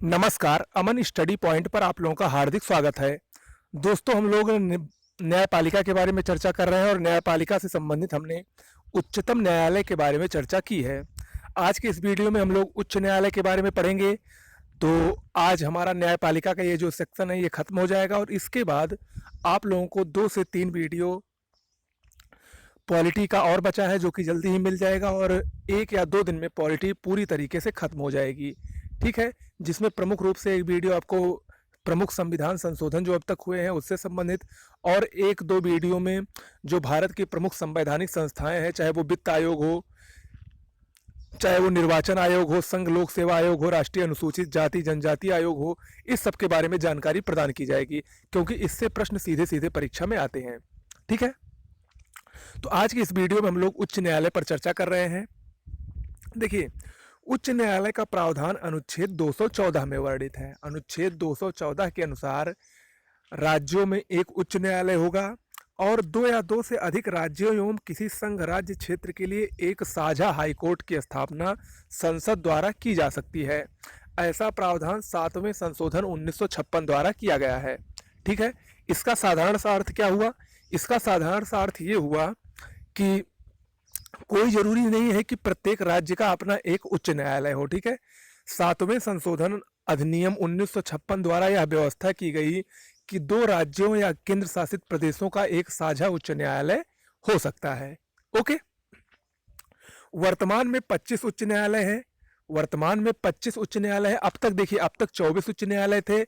नमस्कार, अमन study point पर आप लोगों का हार्दिक स्वागत है। दोस्तों, हम लोग न्यायपालिका के बारे में चर्चा कर रहे हैं और न्यायपालिका से संबंधित हमने उच्चतम न्यायालय के बारे में चर्चा की है। आज के इस वीडियो में हम लोग उच्च न्यायालय के बारे में पढ़ेंगे। तो आज हमारा न्यायपालिका का ये जो सेक्शन है ये खत्म हो जाएगा और इसके बाद आप लोगों को 2 से 3 वीडियो पॉलिटी का और बचा है जो कि जल्दी ही मिल जाएगा और 1 या 2 दिन में पॉलिटी पूरी तरीके से खत्म हो जाएगी। ठीक है, जिसमें प्रमुख रूप से एक वीडियो आपको प्रमुख संविधान संशोधन जो अब तक हुए हैं उससे संबंधित और 1-2 वीडियो में जो भारत की प्रमुख संवैधानिक संस्थाएं हैं, चाहे वो वित्त आयोग हो, चाहे वो निर्वाचन आयोग हो, संघ लोक सेवा आयोग हो, राष्ट्रीय अनुसूचित जाति जनजाति आयोग हो, इस सब के बारे में जानकारी प्रदान की जाएगी क्योंकि इससे प्रश्न सीधे सीधे परीक्षा में आते हैं। ठीक है, तो आज की इस वीडियो में हम लोग उच्च न्यायालय पर चर्चा कर रहे हैं। देखिए, उच्च न्यायालय का प्रावधान अनुच्छेद 214 में वर्णित है। अनुच्छेद 214 के अनुसार राज्यों में एक उच्च न्यायालय होगा और 2 या 2 से अधिक राज्यों एवं किसी संघ राज्य क्षेत्र के लिए एक साझा हाईकोर्ट की स्थापना संसद द्वारा की जा सकती है। ऐसा प्रावधान 7वें संशोधन 1956 द्वारा किया गया है। ठीक है, इसका साधारण सा अर्थ क्या हुआ? इसका साधारण सा अर्थ ये हुआ कि कोई जरूरी नहीं है कि प्रत्येक राज्य का अपना एक उच्च न्यायालय हो। ठीक है, 7वें संशोधन अधिनियम 1956 द्वारा यह व्यवस्था की गई कि 2 राज्यों या केंद्र शासित प्रदेशों का एक साझा उच्च न्यायालय हो सकता है। ओके, वर्तमान में 25 उच्च न्यायालय है। वर्तमान में 25 उच्च न्यायालय है। अब तक देखिए, अब तक 24 उच्च न्यायालय थे,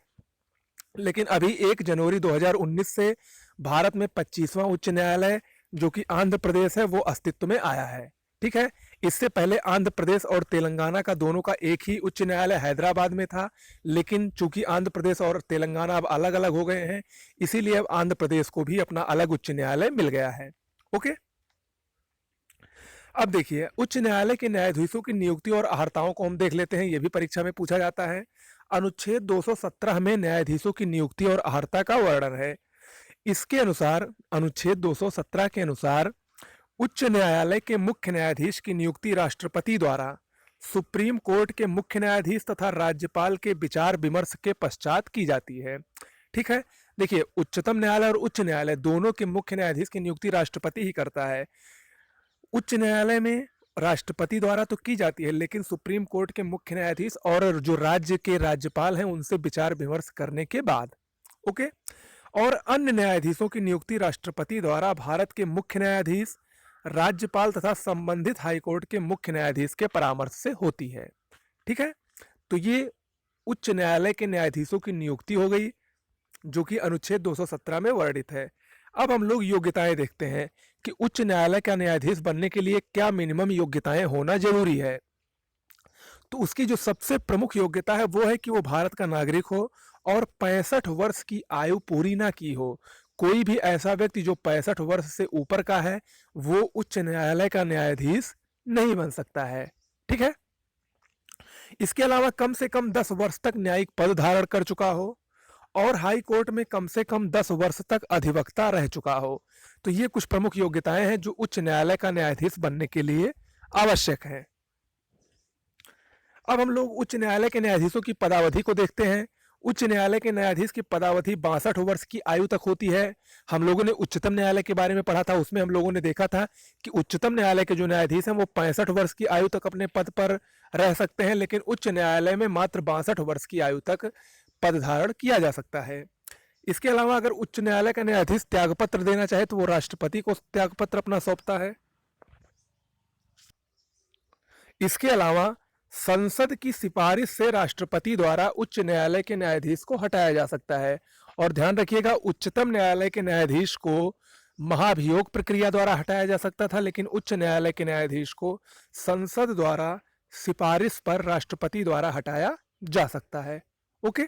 लेकिन अभी 1 जनवरी 2019 से भारत में 25वां उच्च न्यायालय जो कि आंध्र प्रदेश है वो अस्तित्व में आया है। ठीक है, इससे पहले आंध्र प्रदेश और तेलंगाना का दोनों का एक ही उच्च न्यायालय हैदराबाद में था, लेकिन चूंकि आंध्र प्रदेश और तेलंगाना अब अलग अलग हो गए हैं, इसीलिए अब आंध्र प्रदेश को भी अपना अलग उच्च न्यायालय मिल गया है। ओके, अब देखिए, उच्च न्यायालय के न्यायाधीशों की नियुक्ति और अहर्ताओं को हम देख लेते हैं, यह भी परीक्षा में पूछा जाता है। अनुच्छेद 217 में न्यायाधीशों की नियुक्ति और अहर्ता का वर्णन है। इसके अनुसार, अनुच्छेद 217 के अनुसार उच्च न्यायालय के मुख्य न्यायाधीश की नियुक्ति राष्ट्रपति द्वारा सुप्रीम कोर्ट के मुख्य न्यायाधीश तथा राज्यपाल के विचार विमर्श के पश्चात की जाती है। ठीक है, देखिए, उच्चतम न्यायालय और उच्च न्यायालय दोनों के मुख्य न्यायाधीश की नियुक्ति राष्ट्रपति ही करता है। उच्च न्यायालय में राष्ट्रपति द्वारा तो की जाती है, लेकिन सुप्रीम कोर्ट के मुख्य न्यायाधीश और जो राज्य के राज्यपाल हैं उनसे विचार विमर्श करने के बाद। ओके, और अन्य न्यायाधीशों की नियुक्ति राष्ट्रपति द्वारा भारत के मुख्य न्यायाधीश, राज्यपाल तथा संबंधित हाईकोर्ट के मुख्य न्यायाधीश के परामर्श से होती है। ठीक है, तो ये उच्च न्यायालय के न्यायाधीशों की नियुक्ति हो गई जो कि अनुच्छेद 217 में वर्णित है। अब हम लोग योग्यताएं देखते हैं कि उच्च न्यायालय का न्यायाधीश बनने के लिए क्या मिनिमम योग्यताएं होना जरूरी है। तो उसकी जो सबसे प्रमुख योग्यता है वो है कि वो भारत का नागरिक हो और 65 वर्ष की आयु पूरी ना की हो। कोई भी ऐसा व्यक्ति जो 65 वर्ष से ऊपर का है वो उच्च न्यायालय का न्यायाधीश नहीं बन सकता है। ठीक है, इसके अलावा कम से कम 10 वर्ष तक न्यायिक पद धारण कर चुका हो और हाई कोर्ट में कम से कम 10 वर्ष तक अधिवक्ता रह चुका हो। तो ये कुछ प्रमुख योग्यताएं हैं जो उच्च न्यायालय का न्यायाधीश बनने के लिए आवश्यक है। अब हम लोग उच्च न्यायालय के न्यायाधीशों की पदावधि को देखते हैं। उच्च न्यायालय के न्यायाधीश की पदावधि 62 वर्ष की आयु तक होती है। हम लोगों ने उच्चतम न्यायालय के बारे में पढ़ा था, उसमें हम लोगों ने देखा था कि उच्चतम न्यायालय के जो न्यायाधीश हैं वो 65 वर्ष की आयु तक अपने पद पर रह सकते हैं, लेकिन उच्च न्यायालय में मात्र 62 वर्ष की आयु तक पद धारण किया जा सकता है। इसके अलावा अगर उच्च न्यायालय का न्यायाधीश त्यागपत्र देना चाहे तो वो राष्ट्रपति को त्यागपत्र अपना सौंपता है। इसके अलावा संसद की सिफारिश से राष्ट्रपति द्वारा उच्च न्यायालय के न्यायाधीश को हटाया जा सकता है। और ध्यान रखिएगा, उच्चतम न्यायालय के न्यायाधीश को महाभियोग प्रक्रिया द्वारा हटाया जा सकता था, लेकिन उच्च न्यायालय के न्यायाधीश को संसद द्वारा सिफारिश पर राष्ट्रपति द्वारा हटाया जा सकता है। ओके,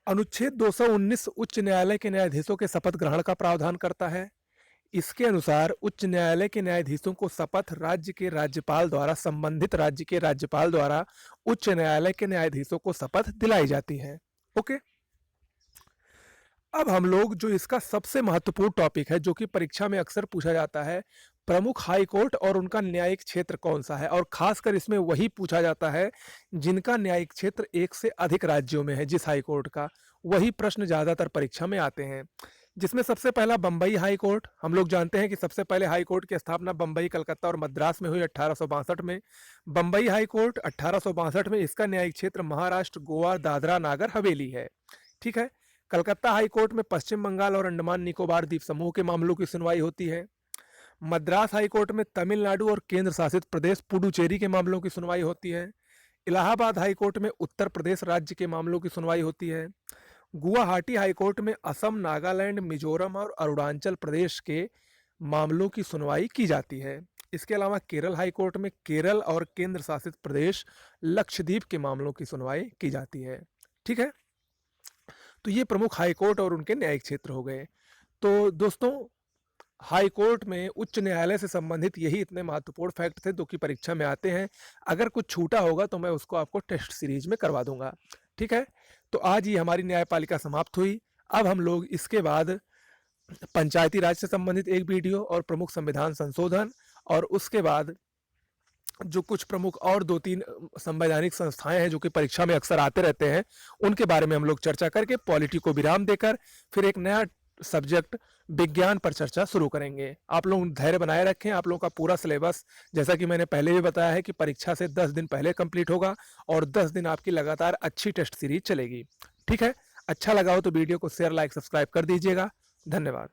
अनुच्छेद 219 उच्च न्यायालय के न्यायाधीशों के शपथ ग्रहण का प्रावधान करता है। इसके अनुसार उच्च न्यायालय के न्यायाधीशों को शपथ राज्य के राज्यपाल द्वारा, संबंधित राज्य के राज्यपाल द्वारा उच्च न्यायालय के न्यायाधीशों को शपथ दिलाई जाती है। ओके, अब हम लोग जो इसका सबसे महत्वपूर्ण टॉपिक है जो कि परीक्षा में अक्सर पूछा जाता है, प्रमुख हाई कोर्ट और उनका न्यायिक क्षेत्र कौन सा है, और खासकर इसमें वही पूछा जाता है जिनका न्यायिक क्षेत्र एक से अधिक राज्यों में है। जिस हाई कोर्ट का, वही प्रश्न ज्यादातर परीक्षा में आते हैं। जिसमें सबसे पहला बंबई हाई कोर्ट। हम लोग जानते हैं कि सबसे पहले हाई कोर्ट की स्थापना बंबई, कलकत्ता और मद्रास में हुई 1862 में। बंबई हाई कोर्ट 1862 में, इसका न्यायिक क्षेत्र महाराष्ट्र, गोवा, दादरा नागर हवेली है। ठीक है। कलकत्ता हाई कोर्ट में पश्चिम बंगाल और अंडमान निकोबार द्वीप समूह के मामलों की सुनवाई होती है। मद्रास हाई कोर्ट में तमिलनाडु और केंद्र शासित प्रदेश पुडुचेरी के मामलों की सुनवाई होती है। इलाहाबाद हाई कोर्ट में उत्तर प्रदेश राज्य के मामलों की सुनवाई होती है। गुवाहाटी हाई कोर्ट में असम, नागालैंड, मिजोरम और अरुणाचल प्रदेश के मामलों की सुनवाई की जाती है। इसके अलावा केरल हाई कोर्ट में केरल और केंद्र शासित प्रदेश लक्षद्वीप के मामलों की सुनवाई की जाती है। ठीक है। तो ये प्रमुख हाई कोर्ट और उनके न्यायिक क्षेत्र हो गए। तो दोस्तों, हाई कोर्ट में उच्च न्यायालय से संबंधित यही इतने महत्वपूर्ण फैक्ट थे जो कि परीक्षा में आते हैं। अगर कुछ छूटा होगा तो मैं उसको आपको टेस्ट सीरीज में करवा दूंगा। ठीक है। तो आज ये हमारी न्यायपालिका समाप्त हुई। अब हम लोग इसके बाद पंचायती राज से संबंधित एक वीडियो और प्रमुख संविधान संशोधन, और उसके बाद जो कुछ प्रमुख और 2-3 संवैधानिक संस्थाएं हैं जो कि परीक्षा में अक्सर आते रहते हैं, उनके बारे में हम लोग चर्चा करके पॉलिटी को विराम देकर फिर एक नया सब्जेक्ट विज्ञान पर चर्चा शुरू करेंगे। आप लोग धैर्य बनाए रखें। आप लोगों का पूरा सिलेबस, जैसा कि मैंने पहले भी बताया है, कि परीक्षा से 10 दिन पहले कंप्लीट होगा और 10 दिन आपकी लगातार अच्छी टेस्ट सीरीज चलेगी। ठीक है। अच्छा लगा हो तो वीडियो को शेयर, लाइक, सब्सक्राइब कर दीजिएगा। धन्यवाद।